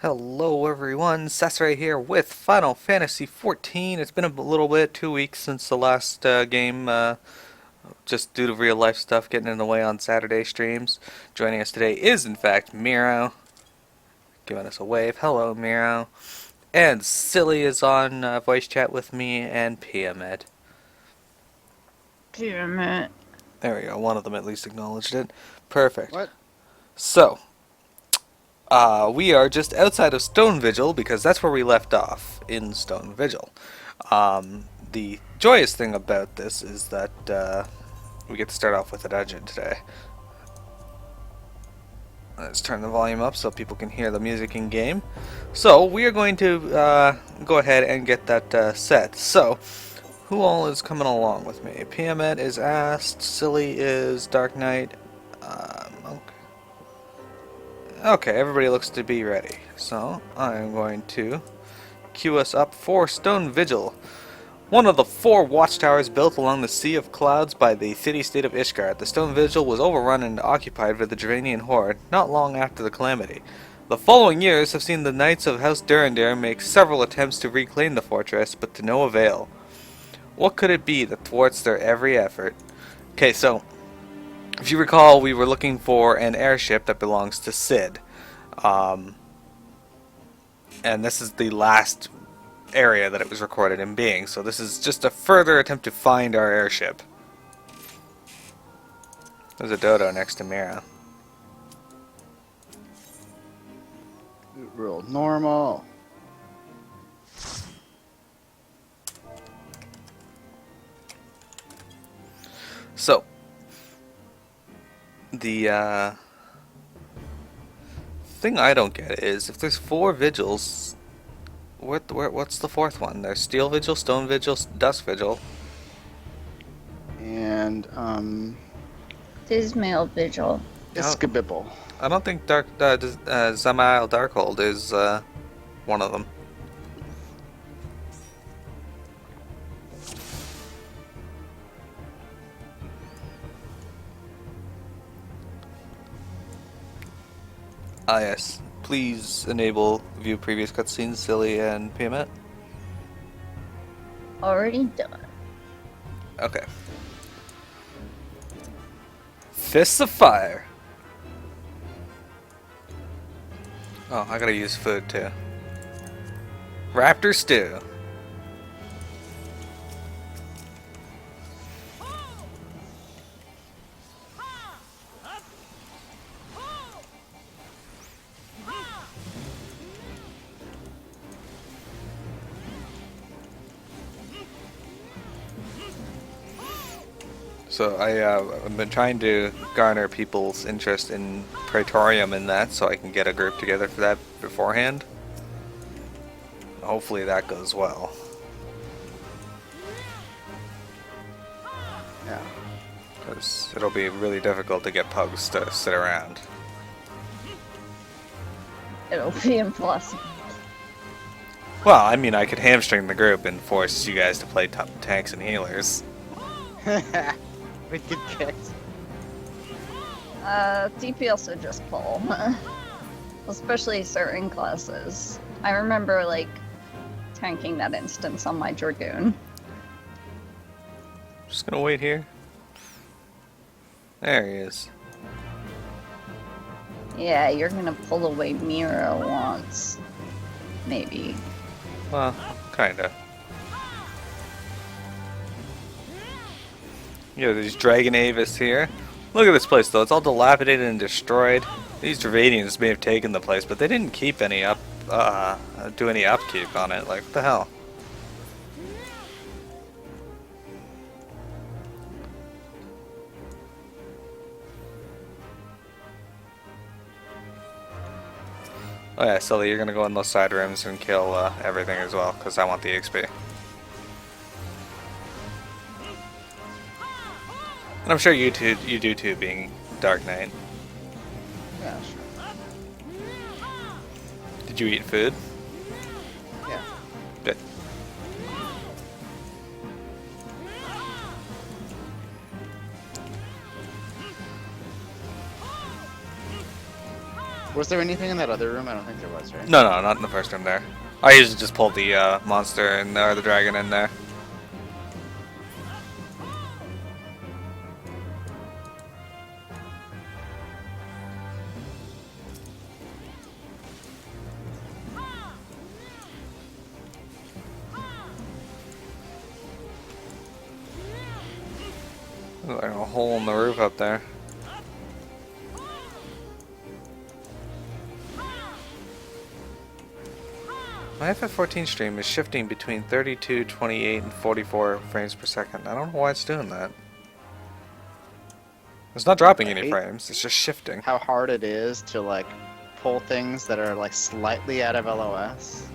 Hello everyone, Sasre here with Final Fantasy XIV. It's been a little bit, 2 weeks since the last game, just due to real life stuff getting in the way on Saturday streams. Joining us today is in fact Mearo, giving us a wave. Hello Mearo. And Silly is on voice chat with me, and PMed. Damn it. There we go, one of them at least acknowledged it. Perfect. What? So, we are just outside of Stone Vigil because that's where we left off, in Stone Vigil. The joyous thing about this is that we get to start off with a dungeon today. Let's turn the volume up so people can hear the music in game. So we are going to go ahead and get that set. So who all is coming along with me? PMET is Ast, Silly is Dark Knight, Monk. Okay, everybody looks to be ready. So I'm going to queue us up for Stone Vigil. One of the 4 watchtowers built along the Sea of Clouds by the city-state of Ishgard, the Stone Vigil was overrun and occupied by the Dravanian horde not long after the calamity. The following years have seen the Knights of House Durandir make several attempts to reclaim the fortress, but to no avail. What could it be that thwarts their every effort? Okay, so if you recall, we were looking for an airship that belongs to Sid. And this is the last area that it was recorded in being, so this is just a further attempt to find our airship. There's a dodo next to Mearo. Real normal. So, the thing I don't get is if there's 4 vigils, what's the 4th one? There's Steel Vigil, Stone Vigil, Dusk Vigil. And, Dismail Vigil. Iskabibble. I don't think Zamael Darkhold is one of them. Ah yes, please enable view previous cutscenes, Silly and PMet. Already done. Okay. Fists of Fire. Oh, I gotta use food too. Raptor Stew. So I've been trying to garner people's interest in Praetorium and that, so I can get a group together for that beforehand. Hopefully that goes well. Yeah. Because it'll be really difficult to get pugs to sit around. It'll be impossible. Well, I mean, I could hamstring the group and force you guys to play tanks and healers. We get kicked. DPS would just pull. Especially certain classes. I remember, like, tanking that instance on my Dragoon. Just gonna wait here. There he is. Yeah, you're gonna pull away Mearo once. Maybe. Well, kinda. Yeah, there's Dragon Avis here. Look at this place though, it's all dilapidated and destroyed. These Dravanians may have taken the place, but they didn't keep any do any upkeep on it. Like, what the hell? Oh yeah, Sully, you're gonna go in those side rooms and kill everything as well, because I want the XP. And I'm sure you do too, being Dark Knight. Yeah, sure. Did you eat food? Yeah. Good. Was there anything in that other room? I don't think there was, right? No, no, not in the first room there. I usually just pull the monster in there, or the dragon in there. There's like a hole in the roof up there. My FF14 stream is shifting between 32, 28, and 44 frames per second. I don't know why it's doing that. It's not dropping any frames, it's just shifting. How hard it is to like pull things that are like slightly out of LOS.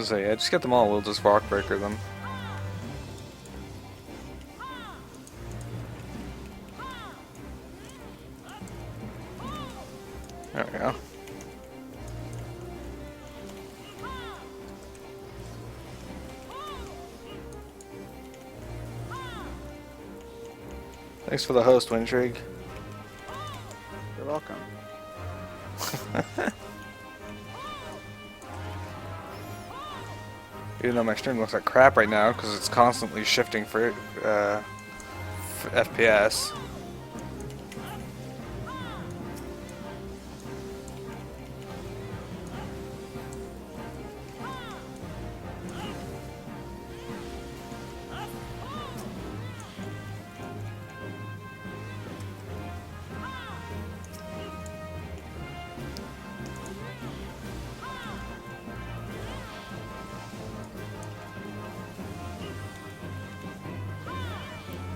So yeah, just get them all, we'll just rock breaker them. There we go. Thanks for the host, Wintrig. You're welcome. Even though my stream looks like crap right now because it's constantly shifting for FPS.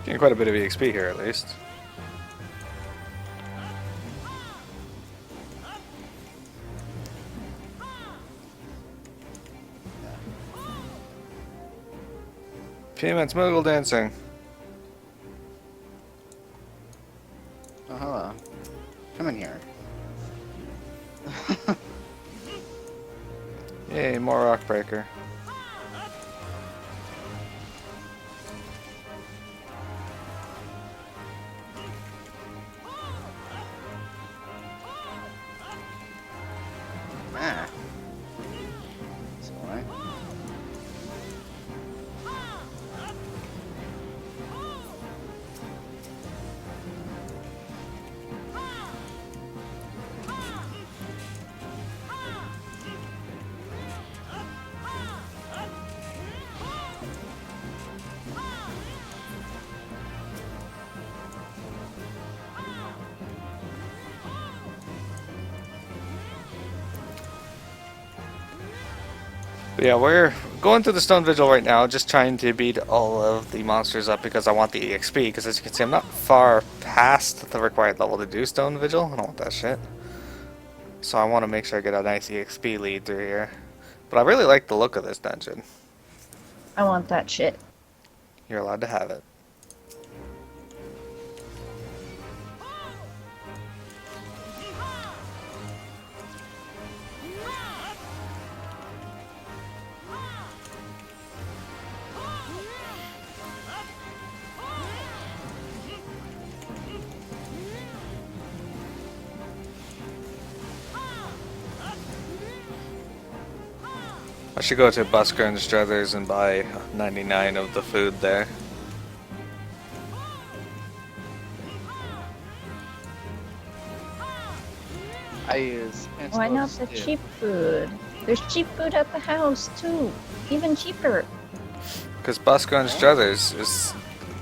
Getting quite a bit of EXP here, at least. Payments, Moogle dancing. Oh, hello. Come in here. Yay, more rock breaker. Ah. It's alright. But yeah, we're going through the Stone Vigil right now, just trying to beat all of the monsters up because I want the EXP, because as you can see I'm not far past the required level to do Stone Vigil. I don't want that shit. So I want to make sure I get a nice EXP lead through here. But I really like the look of this dungeon. I want that shit. You're allowed to have it. I should go to Busker and Struthers and buy 99 of the food there. I use. Why not the cheap food? There's cheap food at the house too. Even cheaper. Because Busker and Struthers is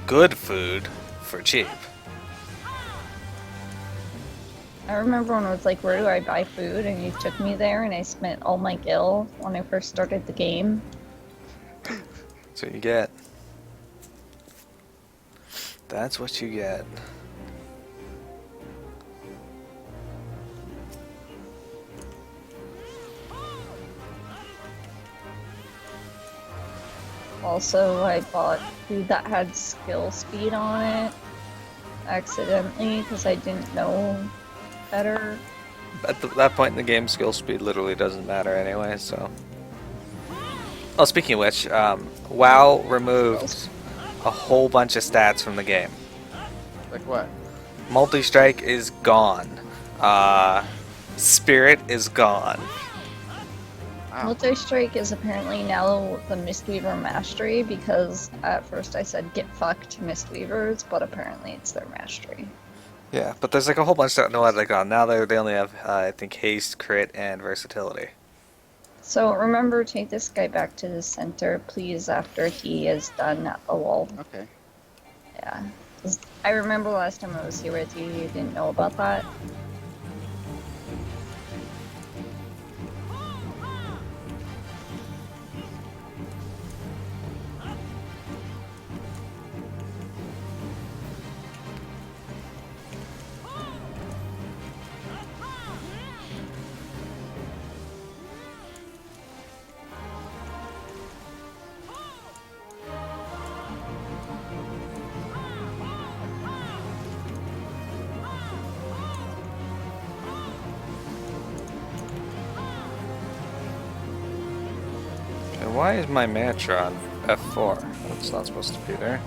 good food for cheap. I remember when I was like, where do I buy food? And you took me there and I spent all my gil when I first started the game. That's what you get. That's what you get. also I bought food that had skill speed on it accidentally because I didn't know better. At that point in the game, skill speed literally doesn't matter anyway, so... Oh, speaking of which, WoW removed a whole bunch of stats from the game. Like what? Multi-strike is gone. Spirit is gone. Wow. Multi-strike is apparently now the Mistweaver Mastery because at first I said get fucked Mistweavers, but apparently it's their mastery. Yeah, but there's like a whole bunch that know what they got. Now they only have, I think, haste, crit, and versatility. So remember, take this guy back to the center, please, after he is done at the wall. Okay. Yeah. 'Cause I remember last time I was here with you, you didn't know about that. And why is my mantra on F4? It's not supposed to be there.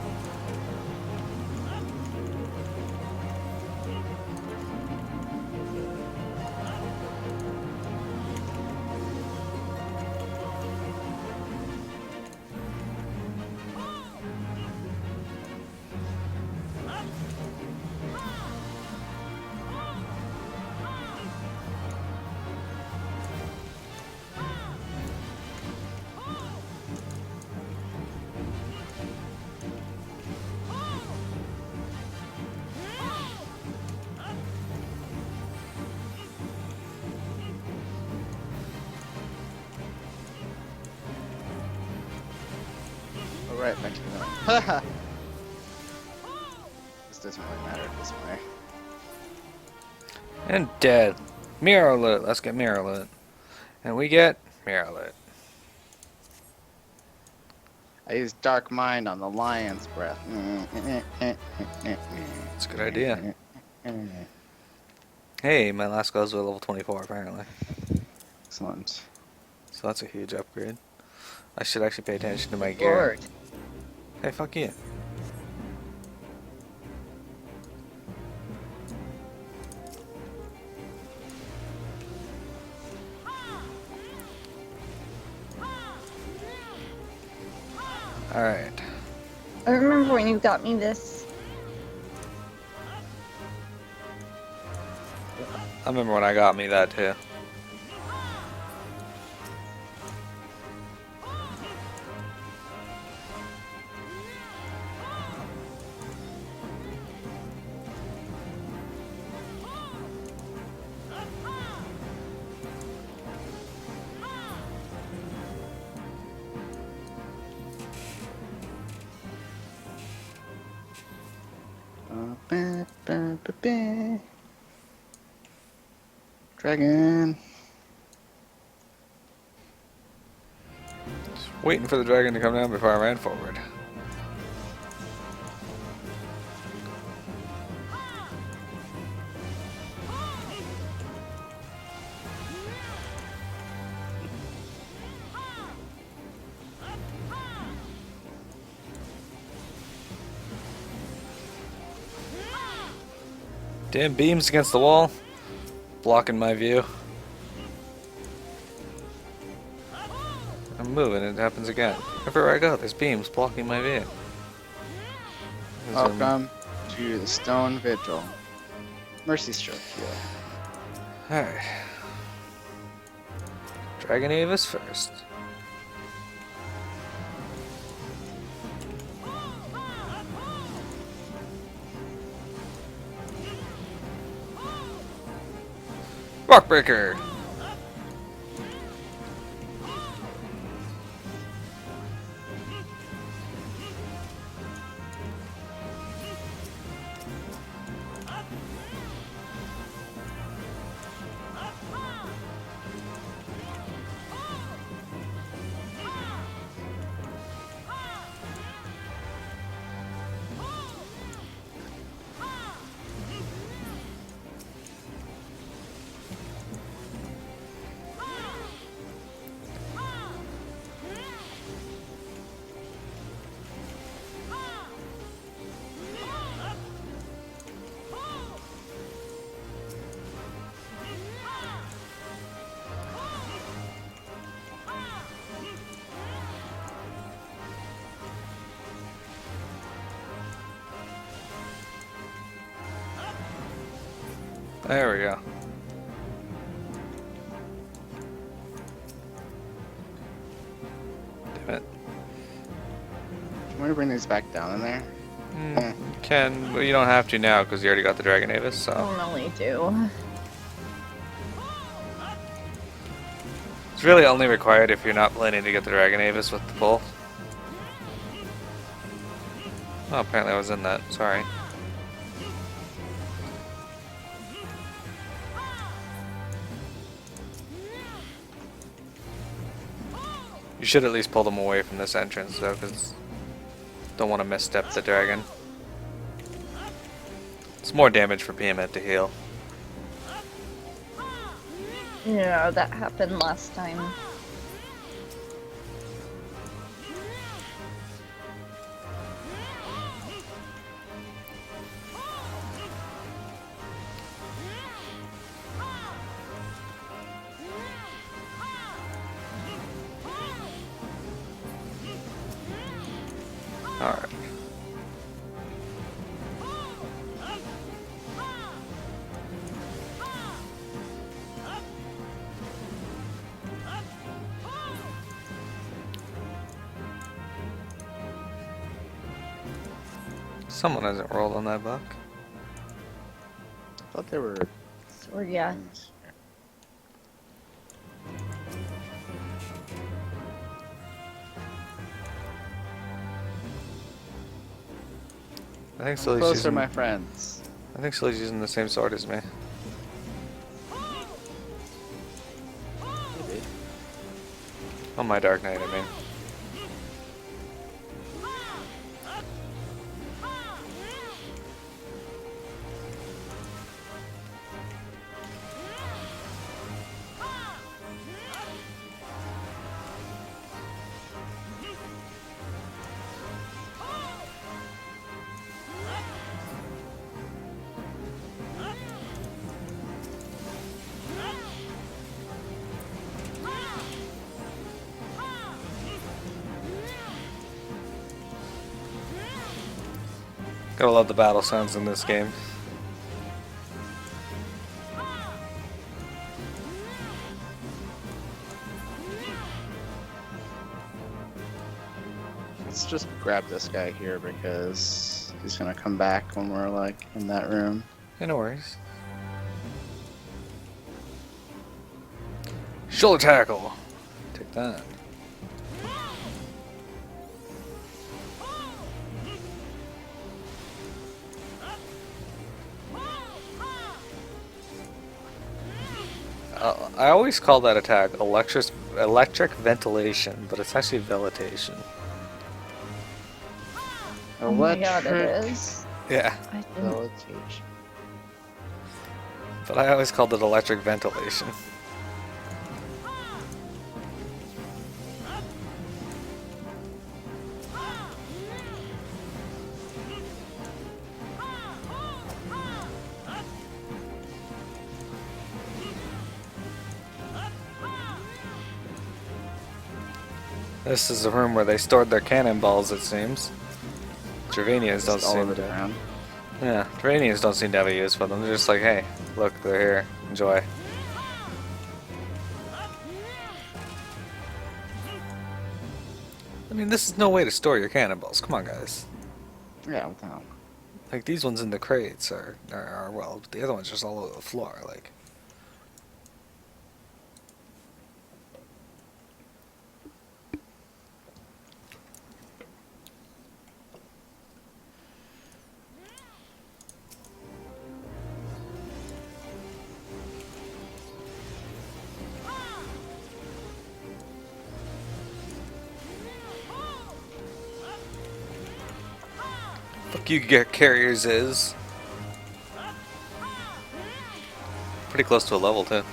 Alright, back to the middle. Haha! This doesn't really matter at this point. And dead. Mearo loot. Let's get Mearo loot. And we get Mearo loot. I used Dark Mind on the Lion's Breath. That's a good idea. Hey, my last goes with level 24 apparently. Excellent. So that's a huge upgrade. I should actually pay attention to my gear. Lord. Hey, fuck you. Alright. I remember when you got me this. I remember when I got me that too. Dragon. Just waiting for the dragon to come down before I ran forward. Damn beams against the wall, blocking my view. I'm moving, it happens again. Everywhere I go, there's beams blocking my view. Welcome to the Stone Vigil. Mercy stroke heal. Alright. Dragon Avis first. Rockbreaker! There we go. Damn it. I'm gonna bring these back down in there. You can, but you don't have to now because you already got the Dragon Avis, so. Normally do. It's really only required if you're not planning to get the Dragon Avis with the pull. Oh, apparently I was in that. Sorry. You should at least pull them away from this entrance, though, because don't want to misstep the dragon. It's more damage for Behemoth to heal. Yeah, that happened last time. Alright. Someone hasn't rolled on that buck. I thought they were. So yeah. I think Silly's Closer, using, my friends. I think Silly's using the same sword as me. Maybe. On my Dark Knight, I mean. Gotta love the battle sounds in this game. Let's just grab this guy here because he's gonna come back when we're like in that room. Yeah, no worries. Shoulder tackle. Take that. I always call that attack electric ventilation, but it's actually velitation. Oh my god, it is. Yeah, I didn't. Vegetation. but I always called it electric ventilation. This is the room where they stored their cannonballs, it seems. Dravanians don't Just all over seem the to. ground. Yeah, Dravanians don't seem to have a use for them. They're just like, hey, look, they're here. Enjoy. I mean, this is no way to store your cannonballs. Come on, guys. Yeah, what the hell? Like, these ones in the crates are well, the other ones just all over the floor, like. Fuck you, get carriers is. Pretty close to a level, too.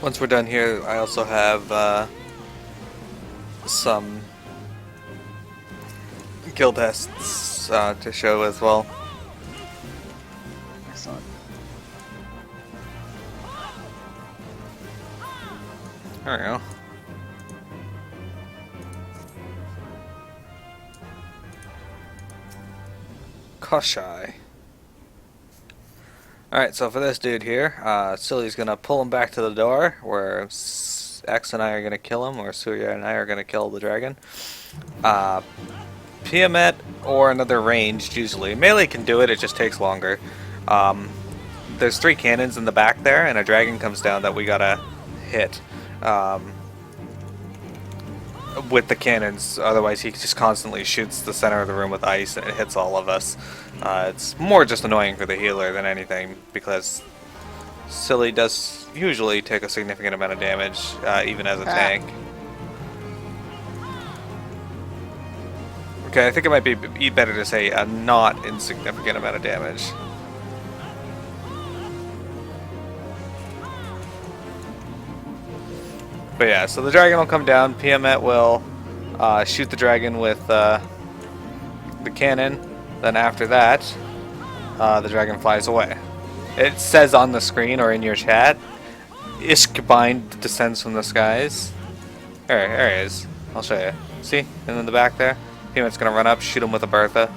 Once we're done here, I also have some guild tests to show as well. Excellent. There we go. Koshai. Alright, so for this dude here, Silly's gonna pull him back to the door, where X and I are gonna kill him, or Surya and I are gonna kill the dragon. Piamet or another ranged, usually. Melee can do it, it just takes longer. There's 3 cannons in the back there, and a dragon comes down that we gotta hit. With the cannons, otherwise he just constantly shoots the center of the room with ice and it hits all of us. It's more just annoying for the healer than anything, because Silly does usually take a significant amount of damage, even as a tank. Okay, I think it might be better to say a not insignificant amount of damage. But yeah, so the dragon will come down, Piamet will shoot the dragon with the cannon, then after that, the dragon flies away. It says on the screen or in your chat, Ishgardians descends from the skies. There he is. I'll show you. See? And in the back there? Piamet's gonna run up, shoot him with a Bertha.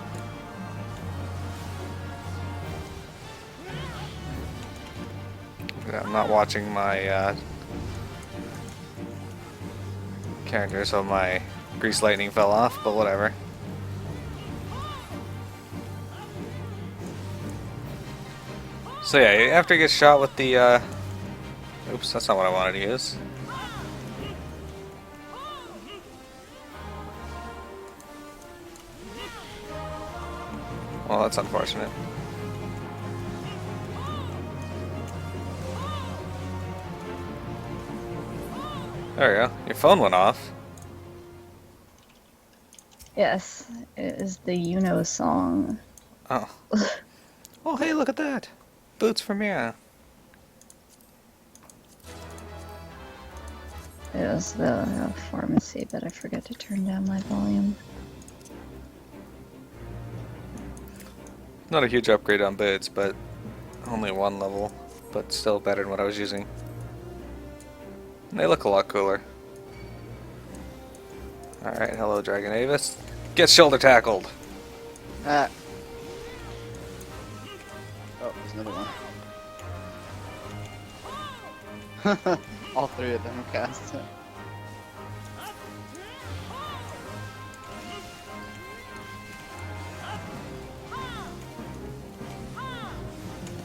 I'm not watching my character, so my grease lightning fell off, but whatever. So yeah, after he gets shot with the oops, that's not what I wanted to use. Well, that's unfortunate. There we go. Your phone went off. Yes, it is the Yuno song. Oh. Oh, hey, look at that. Boots for Mearo. It was the pharmacy, but I forgot to turn down my volume. Not a huge upgrade on boots, but only 1 level. But still better than what I was using. And they look a lot cooler. Alright, hello Dragon Avis. Get shoulder tackled! Oh, there's another one. All 3 of them cast it.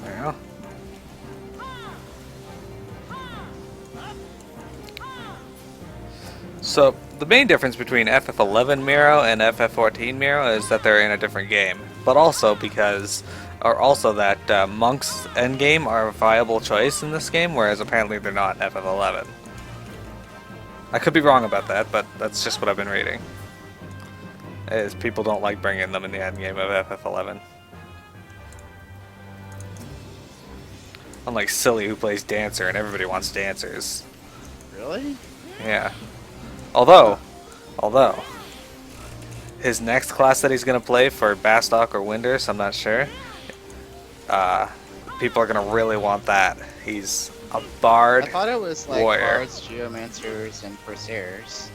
There you go. So, the main difference between FF11 Mearo and FF14 Mearo is that they're in a different game, but also that Monk's endgame are a viable choice in this game, whereas apparently they're not in FF11. I could be wrong about that, but that's just what I've been reading. Is people don't like bringing them in the endgame of FF11. Unlike Silly, who plays Dancer, and everybody wants Dancers. Really? Yeah. Although, his next class that he's going to play for Bastock or Winders, I'm not sure, people are going to really want that. He's a bard I thought it was like warrior. bards, geomancers, and corsairs.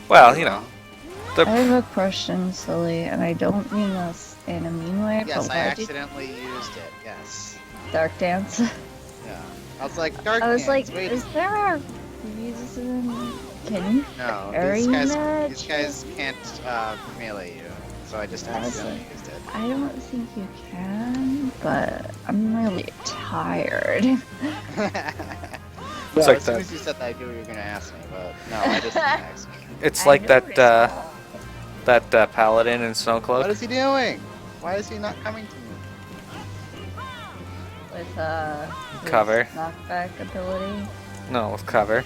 Well, you know. I have a question, Silly, and I don't mean this in a mean way, Yes, but I why did accidentally used it. Yes. Dark Dance? Yeah. I was like, dark I was Dance, like, wait. is there a reason? Can you No, carry that? these guys can't melee you, so I just I was accidentally like- used it. I don't think you can, but I'm really tired. Well, like as soon that. as you said that, I knew you were gonna ask me, but no, I just didn't ask. It's I like know that paladin in Snowcloak. What is he doing? Why is he not coming to me? With his Cover. knockback ability. No, with cover.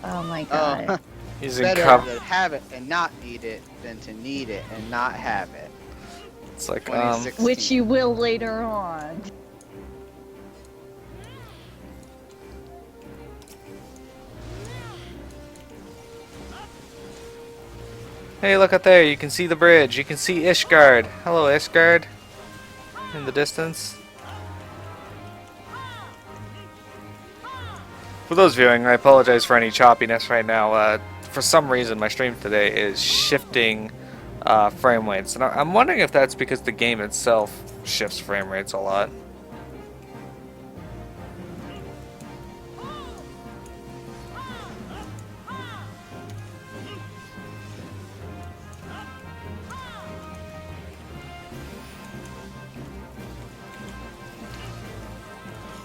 Oh my god. Oh, Using better cover. to have it and not need it than to need it and not have it. It's like 2016. Which you will later on. Hey, look up there. You can see the bridge. You can see Ishgard. Hello, Ishgard. In the distance. For those viewing, I apologize for any choppiness right now. For some reason, my stream today is shifting frame rates, and I'm wondering if that's because the game itself shifts frame rates a lot.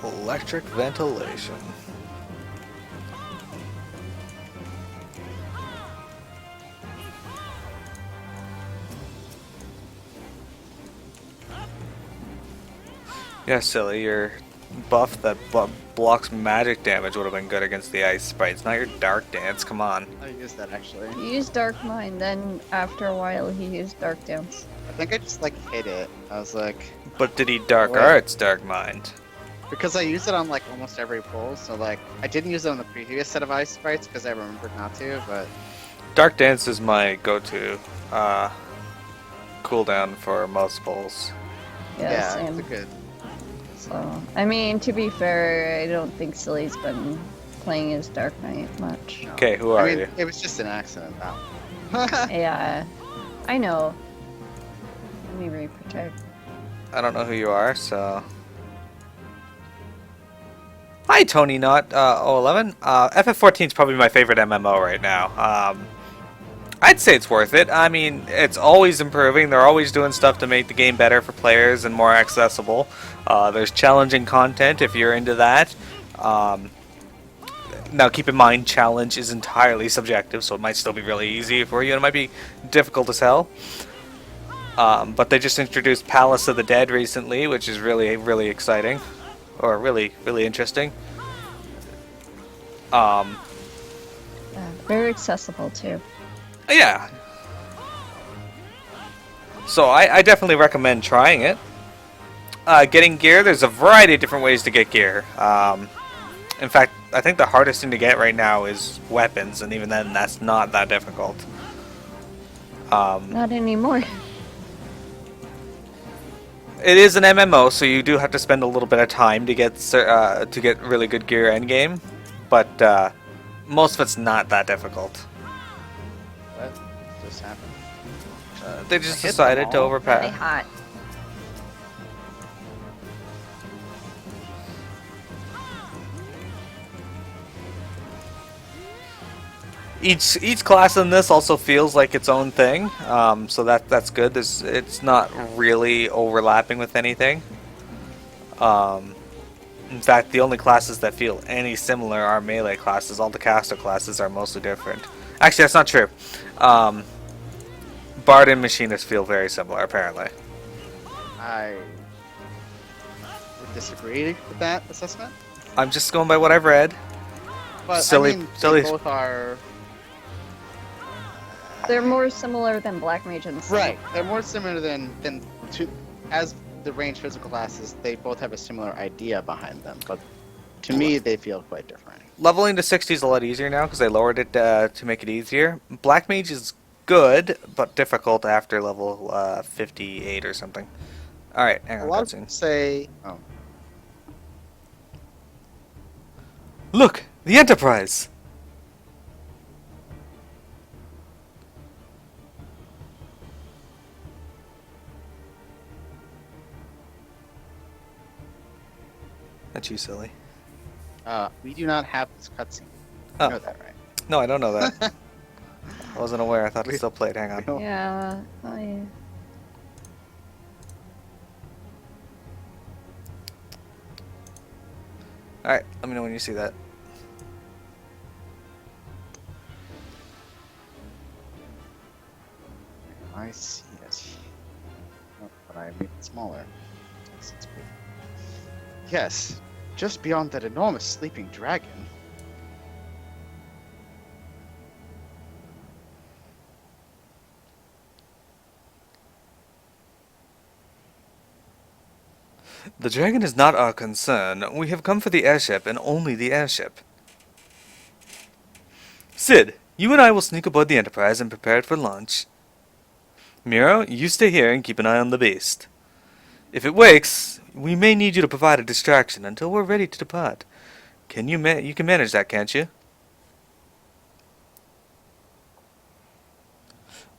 Electric ventilation. Yeah, silly, your buff that blocks magic damage would have been good against the ice sprites, not your dark dance, come on. I used that actually. He used Dark Mind, then after a while he used Dark Dance. I think I just like hit it. I was like, But did he dark Wait. arts dark mind? because I use it on like almost every pull. So like, I didn't use it on the previous set of ice sprites because I remembered not to. But Dark dance is my go-to cooldown for most pulls. Yeah, it's same. a good. So, I mean, to be fair, I don't think Silly's been playing his Dark Knight much. No. Okay, who are I mean, you? it was just an accident. That Yeah, I know. Let me re-protect. I don't know who you are, so... Hi, Tony Not 011. FF14 is probably my favorite MMO right now. I'd say it's worth it. I mean, it's always improving. They're always doing stuff to make the game better for players and more accessible. There's challenging content if you're into that. Now, keep in mind, challenge is entirely subjective, so it might still be really easy for you, and it might be difficult as hell. But they just introduced Palace of the Dead recently, which is really, really exciting. Or really, really interesting. Yeah, very accessible too. Yeah. So I definitely recommend trying it. Getting gear, there's a variety of different ways to get gear. In fact, I think the hardest thing to get right now is weapons, and even then, that's not that difficult. Not anymore. It is an MMO, so you do have to spend a little bit of time to get really good gear endgame, but most of it's not that difficult. what just happened? They just I hit decided them to all. Really overpower. hot. Each class in this also feels like its own thing, so that's good. It's not really overlapping with anything. In fact, the only classes that feel any similar are melee classes. All the caster classes are mostly different. Actually, that's not true. Bard and Machinist feel very similar, apparently. I would disagree with that assessment. I'm just going by what I've read. But Silly- I mean, silly- they both are They're more similar than Black Mage and Silver. right. They're more similar than to as the range physical classes. They both have a similar idea behind them, but to me, they feel quite different. Leveling to 60 is a lot easier now because they lowered it to make it easier. Black Mage is good, but difficult after level 58 or something. Alright, hang A on, lot of cutscene. people say, "Oh, Look! The Enterprise! That's you, silly. we do not have this cutscene." Oh. You know that, right? No, I don't know that. I wasn't aware. I thought it still played. Hang on. No. Yeah. Alright, let me know when you see that. I see it. Oh, but I made it smaller. Yes, it's big. Yes, just beyond that enormous sleeping dragon. The dragon is not our concern. We have come for the airship, and only the airship. Sid, you and I will sneak aboard the Enterprise and prepare it for launch. Mearo, you stay here and keep an eye on the beast. If it wakes, we may need you to provide a distraction until we're ready to depart. Can you can manage that, can't you?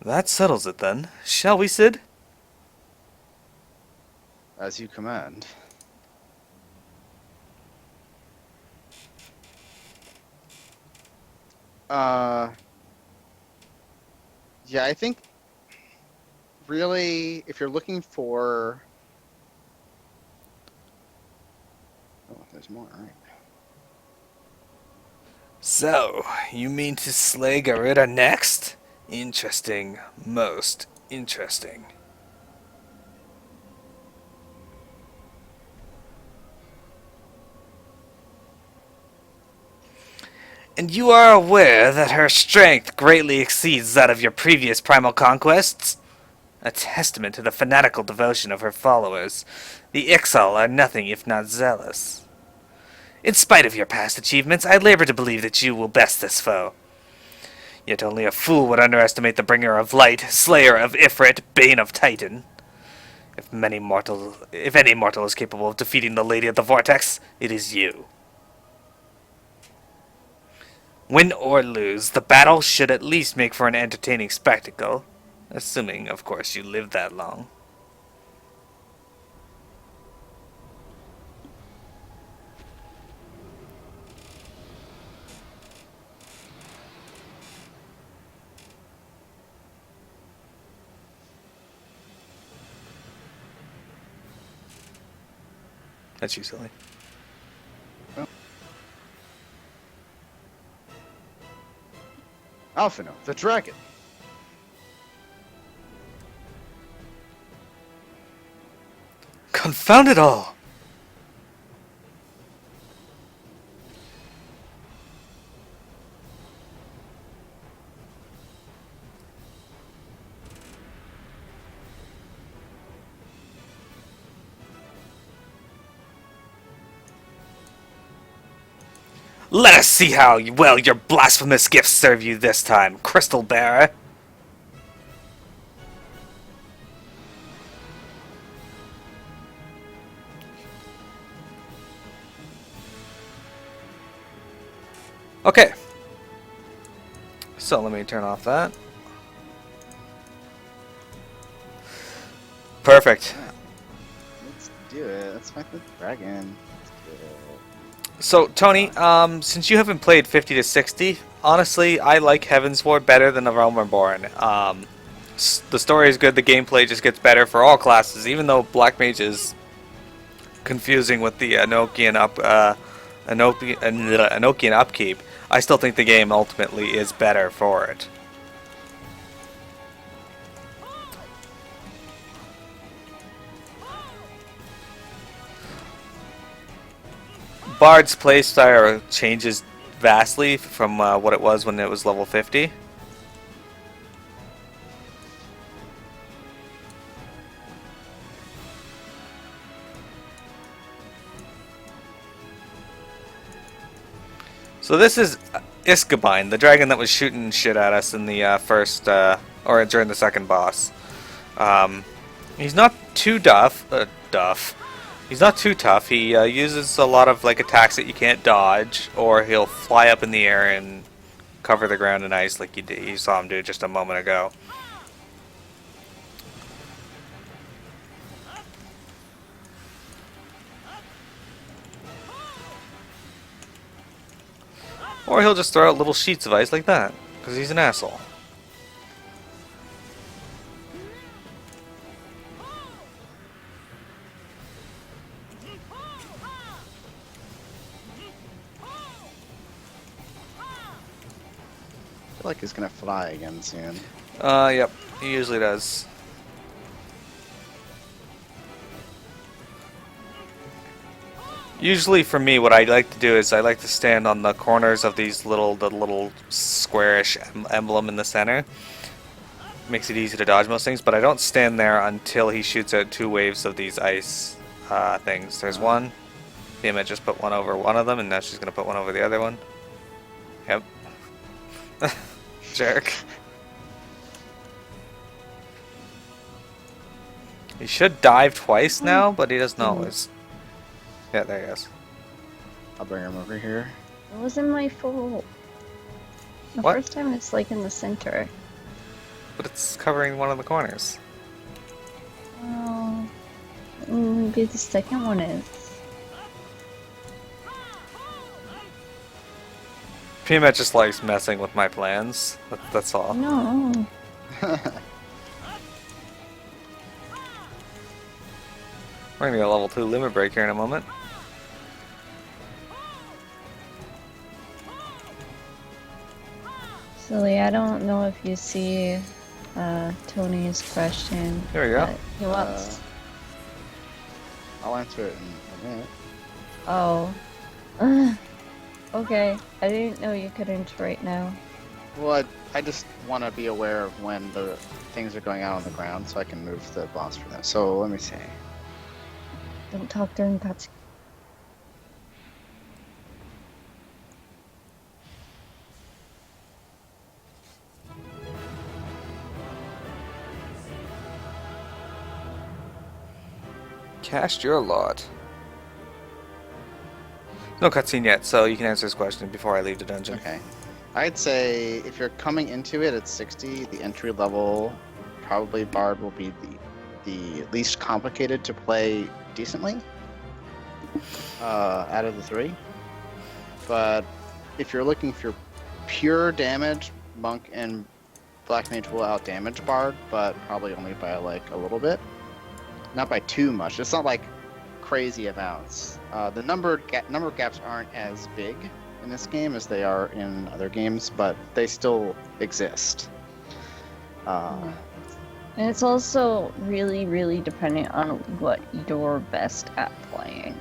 That settles it then. Shall we, Sid? As you command. Yeah, I think really, if you're looking for... Oh, there's more, alright. So, you mean to slay Garida next? Interesting. Most interesting. And you are aware that her strength greatly exceeds that of your previous primal conquests? A testament to the fanatical devotion of her followers. The Ixal are nothing if not zealous. In spite of your past achievements, I labor to believe that you will best this foe. Yet only a fool would underestimate the bringer of light, slayer of Ifrit, bane of Titan. If any mortal is capable of defeating the Lady of the Vortex, it is you. Win or lose, the battle should at least make for an entertaining spectacle. Assuming, of course, you live that long. That's you, silly. Alphino, the dragon. Confound it all! Let us see how well your blasphemous gifts serve you this time, Crystal Bearer. Okay. So let me turn off that. Perfect. Let's do it. Let's fight the dragon. Let's do it. So, Tony, since you haven't played 50 to 60, honestly, I like Heavensward better than the Realm Reborn. The story is good, the gameplay just gets better for all classes, even though Black Mage is confusing with the Enochian upkeep. I still think the game ultimately is better for it. Bard's playstyle changes vastly from what it was when it was level 50. So this is Ishgardian, the dragon that was shooting shit at us in the or during the second boss. He's not too He's not too tough. He uses a lot of attacks that you can't dodge, or he'll fly up in the air and cover the ground in ice like you saw him do just a moment ago. Or he'll just throw out little sheets of ice like that, because he's an asshole. I feel like he's gonna fly again soon. Yep, he usually does. Usually for me, what I like to do is I like to stand on the corners of these the little squarish emblem in the center. Makes it easy to dodge most things, but I don't stand there until he shoots out 2 waves of these ice things. There's one. Tiamat just put one over one of them, and now she's gonna put one over the other one. Yep. Jerk. He should dive twice now, but he doesn't always. Yeah, there he goes. I'll bring him over here. It wasn't my fault. The What? first time it's like in the center. But it's covering one of the corners. Oh, maybe the second one is. Prima just likes messing with my plans. That's all. No. We're gonna get a level 2 limit break here in a moment. Silly, I don't know if you see Tony's question. Here we go. But he wants. I'll answer it in a minute. Oh. Okay. I didn't know you couldn't right now. Well, I just want to be aware of when the things are going out on the ground so I can move the boss for them. So let me see. Don't talk during cutscenes. Cast your lot. No cutscene yet, so you can answer this question before I leave the dungeon. Okay. I'd say if you're coming into it at 60, the entry level, probably Bard will be the least complicated to play decently out of the three. But if you're looking for pure damage, Monk and Black Mage will out damage Bard, but probably only by like a little bit. Not by too much. It's not like crazy amounts. The number of gaps aren't as big in this game as they are in other games, but they still exist. And it's also really, really dependent on what you're best at playing.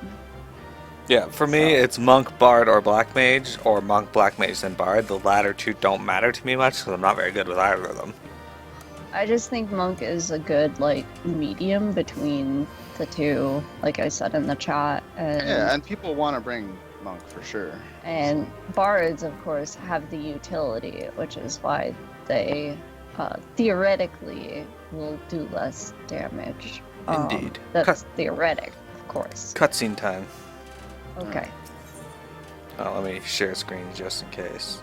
Yeah, for me, it's Monk, Bard, or Black Mage, or Monk, Black Mage, then Bard. The latter two don't matter to me much, because I'm not very good with either of them. I just think Monk is a good, like, medium between the two, like I said in the chat. And, Yeah, and people want to bring Monk for sure. and Bards, of course, have the utility, which is why they theoretically will do less damage. Indeed. That's theoretic, of course. Cutscene time. Okay. Oh, let me share screen just in case.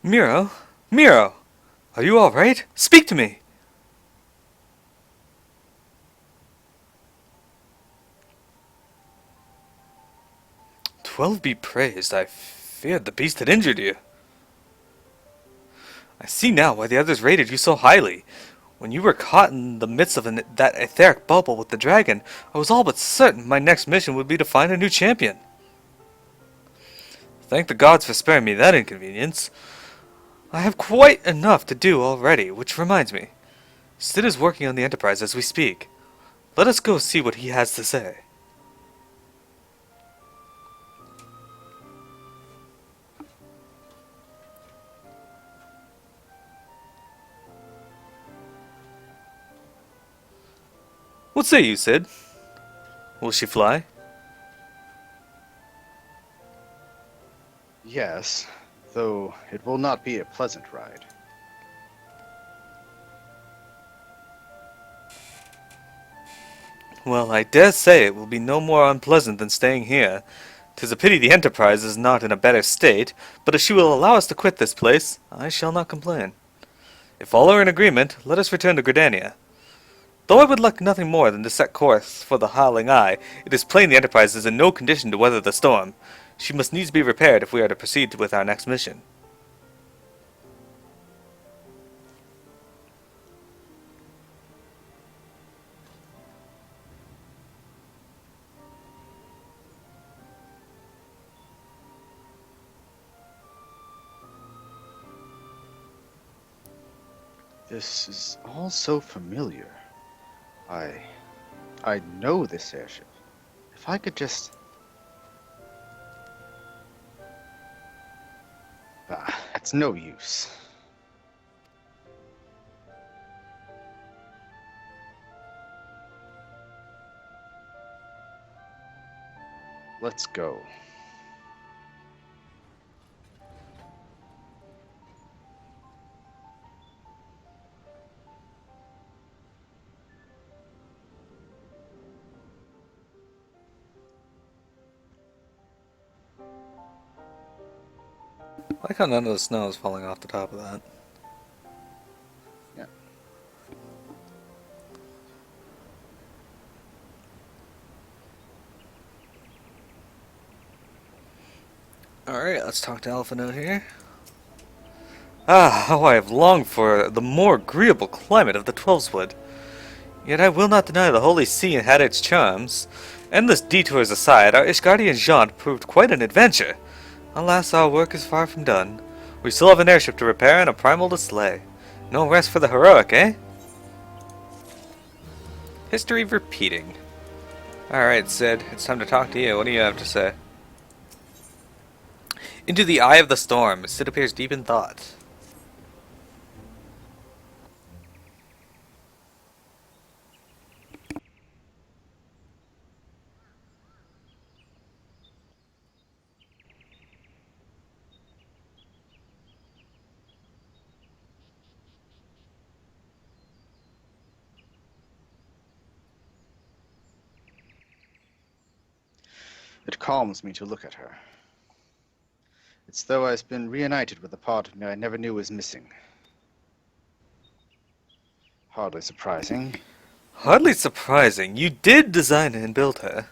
Mearo? Mearo! Are you alright? Speak to me! 12 be praised. I feared the beast had injured you. I see now why the others rated you so highly. When you were caught in the midst of that etheric bubble with the dragon, I was all but certain my next mission would be to find a new champion. Thank the gods for sparing me that inconvenience. I have quite enough to do already, which reminds me. Sid is working on the Enterprise as we speak. Let us go see what he has to say. What say you, Sid? Will she fly? Yes, though it will not be a pleasant ride. Well, I dare say it will be no more unpleasant than staying here. 'Tis a pity the Enterprise is not in a better state, but if she will allow us to quit this place, I shall not complain. If all are in agreement, let us return to Gridania. Though I would like nothing more than to set course for the Howling Eye, it is plain the Enterprise is in no condition to weather the storm. She must needs be repaired if we are to proceed with our next mission. This is all so familiar. I know this airship. If I could just... it's no use. Let's go. I like how none of the snow is falling off the top of that. Yeah. Alright, let's talk to Alphino here. Ah, how I have longed for the more agreeable climate of the Twelveswood. Yet I will not deny the Holy See had its charms. Endless detours aside, our Ishgardian jaunt proved quite an adventure. Alas, our work is far from done. We still have an airship to repair and a primal to slay. No rest for the heroic, eh? History repeating. Alright, Sid, it's time to talk to you. What do you have to say? Into the eye of the storm, Sid appears deep in thought. It calms me to look at her. It's though I've been reunited with a part of me I never knew was missing. Hardly surprising. Hardly surprising. You did design and build her.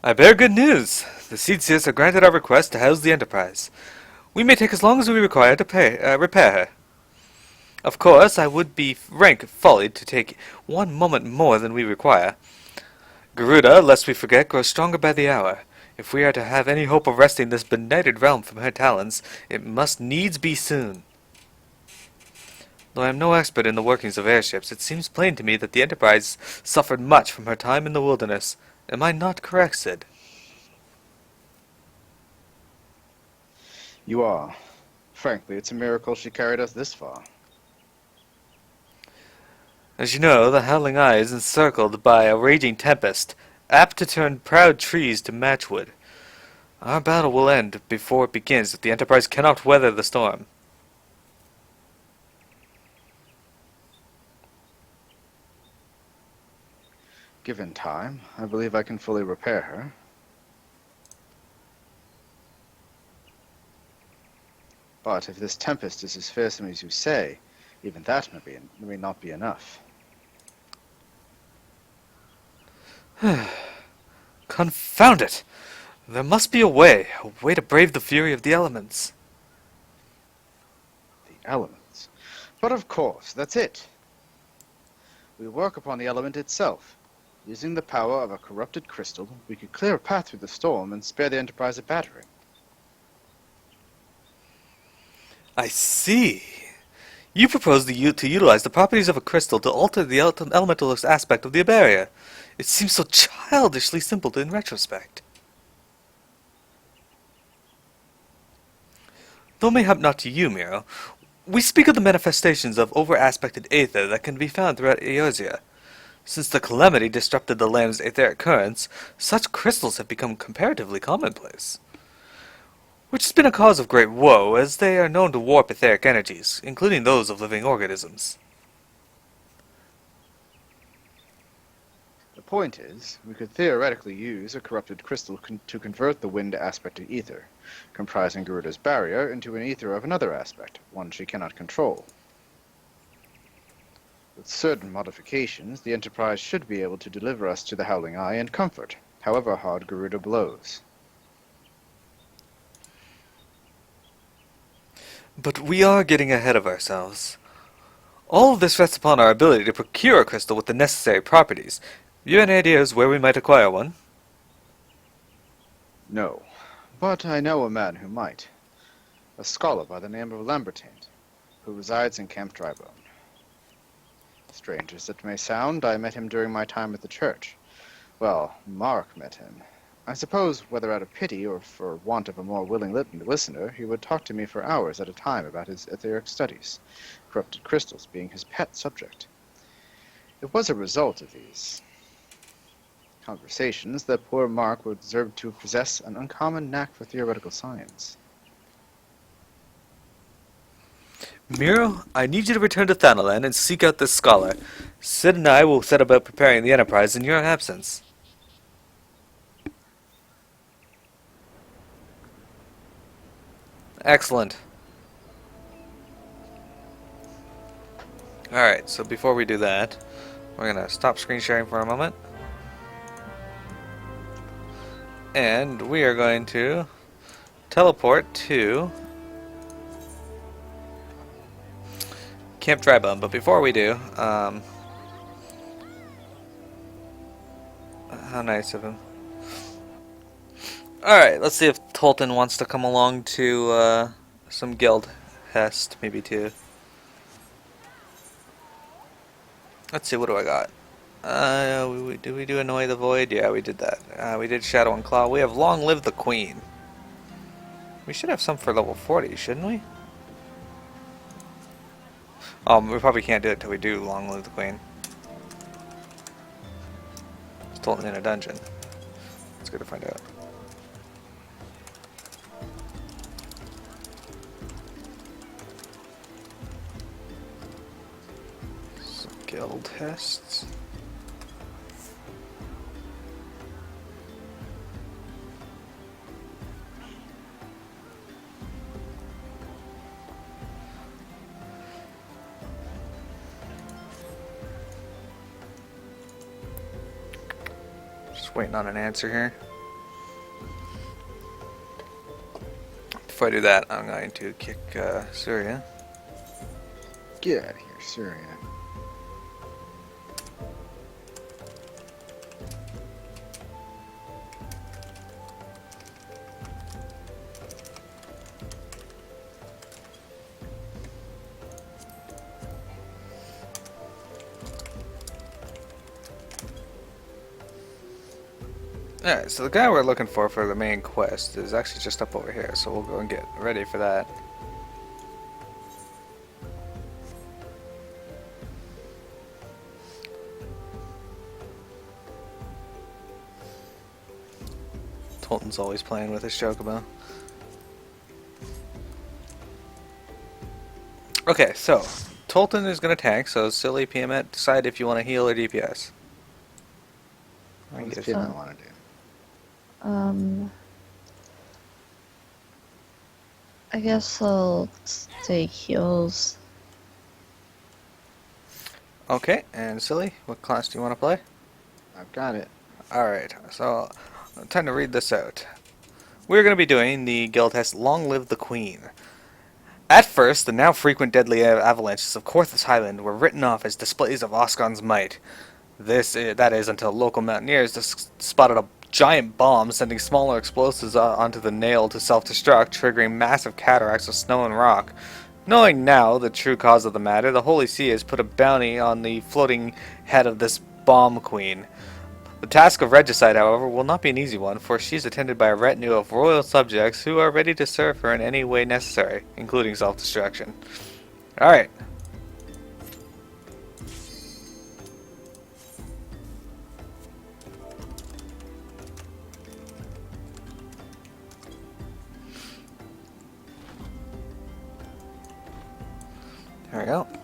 I bear good news. The Seedseers have granted our request to house the Enterprise. We may take as long as we require to repair her. Of course, I would be rank folly to take 1 moment more than we require. Garuda, lest we forget, grows stronger by the hour. If we are to have any hope of wresting this benighted realm from her talons, it must needs be soon. Though I am no expert in the workings of airships, it seems plain to me that the Enterprise suffered much from her time in the wilderness. Am I not correct, Sid? You are. Frankly, it's a miracle she carried us this far. As you know, the Howling Eye is encircled by a raging tempest, apt to turn proud trees to matchwood. Our battle will end before it begins if the Enterprise cannot weather the storm. Given time, I believe I can fully repair her. But if this tempest is as fearsome as you say, even that may not be enough. Confound it! There must be a way to brave the fury of the elements. The elements. But of course, that's it. We work upon the element itself. Using the power of a corrupted crystal, we could clear a path through the storm and spare the Enterprise a battering. I see. You propose to utilize the properties of a crystal to alter the elemental aspect of the barrier. It seems so childishly simple in retrospect. Though mayhap not to you, Mearo, we speak of the manifestations of over-aspected aether that can be found throughout Eorzea. Since the calamity disrupted the land's etheric currents, such crystals have become comparatively commonplace. which has been a cause of great woe, as they are known to warp etheric energies, including those of living organisms. The point is, we could theoretically use a corrupted crystal to convert the wind aspect to ether, comprising Garuda's barrier, into an ether of another aspect, one she cannot control. With certain modifications, the Enterprise should be able to deliver us to the Howling Eye in comfort, however hard Garuda blows. But we are getting ahead of ourselves. All of this rests upon our ability to procure a crystal with the necessary properties. You have any ideas where we might acquire one? No, but I know a man who might. A scholar by the name of Lambertaint, who resides in Camp Drybone. Strange as it may sound, I met him during my time at the church. Well, Mark met him. I suppose, whether out of pity or for want of a more willing listener, he would talk to me for hours at a time about his etheric studies, corrupted crystals being his pet subject. It was a result of these conversations that poor Mark would deserve to possess an uncommon knack for theoretical science. Mearo, I need you to return to Thanalan and seek out this scholar. Sid and I will set about preparing the Enterprise in your absence. Excellent. Alright, so before we do that, we're going to stop screen sharing for a moment. And we are going to teleport to Camp Drybone. But before we do, how nice of him. Alright, let's see if Tolton wants to come along to some guild hest, maybe too. Let's see, what do I got? Did we do Annoy the Void? Yeah, we did that. We did Shadow and Claw. We have Long Live the Queen. We should have some for level 40, shouldn't we? We probably can't do it until we do Long Live the Queen. It's Tolton in a dungeon. It's good to find out. Guild tests. Just waiting on an answer here. Before I do that, I'm going to kick Surya. Get out of here, Surya. Alright, so the guy we're looking for the main quest is actually just up over here, so we'll go and get ready for that. Tolton's always playing with his Chocobo. Okay, so Tolton is going to tank, so silly PMet, decide if you want to heal or DPS. What does PMet want to do? I guess I'll take heals. Okay, and silly, what class do you want to play? I've got it. Alright, so time to read this out. We're going to be doing the guild test Long Live the Queen. At first, the now frequent deadly avalanches of Korthus Highland were written off as displays of Oscon's might. That is, until local mountaineers spotted a giant bomb sending smaller explosives onto the nail to self-destruct, triggering massive cataracts of snow and rock. Knowing now the true cause of the matter, the Holy See has put a bounty on the floating head of this bomb queen. The task of regicide, however, will not be an easy one, for she is attended by a retinue of royal subjects who are ready to serve her in any way necessary, including self-destruction. Alright. There we go.